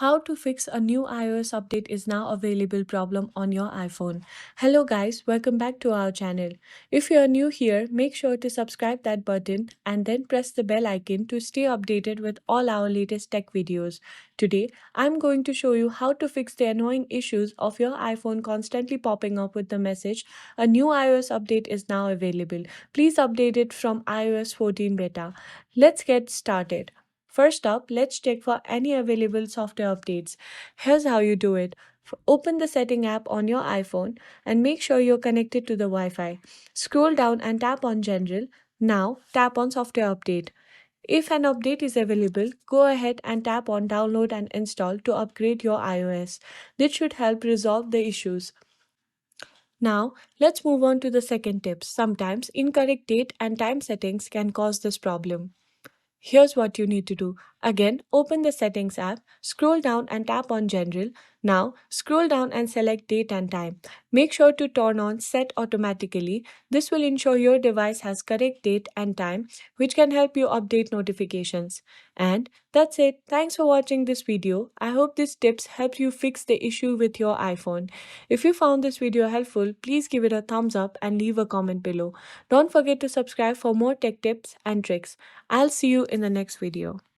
How to fix a new iOS update is now available problem on your iPhone. Hello guys, welcome back to our channel. If you are new here, make sure to subscribe that button and then press the bell icon to stay updated with all our latest tech videos. Today, I'm going to show you how to fix the annoying issues of your iPhone constantly popping up with the message, a new iOS update is now available. Please update it from iOS 14 beta. Let's get started. First up, let's check for any available software updates. Here's how you do it. Open the setting app on your iPhone and make sure you're connected to the Wi-Fi. Scroll down and tap on General. Now tap on Software Update. If an update is available, go ahead and tap on Download and Install to upgrade your iOS. This should help resolve the issues. Now, let's move on to the second tip. Sometimes incorrect date and time settings can cause this problem. Here's what you need to do. Again, open the Settings app, scroll down and tap on General. Now, scroll down and select Date and Time. Make sure to turn on Set Automatically. This will ensure your device has correct date and time, which can help you update notifications. And that's it. Thanks for watching this video. I hope these tips help you fix the issue with your iPhone. If you found this video helpful, please give it a thumbs up and leave a comment below. Don't forget to subscribe for more tech tips and tricks. I'll see you in the next video.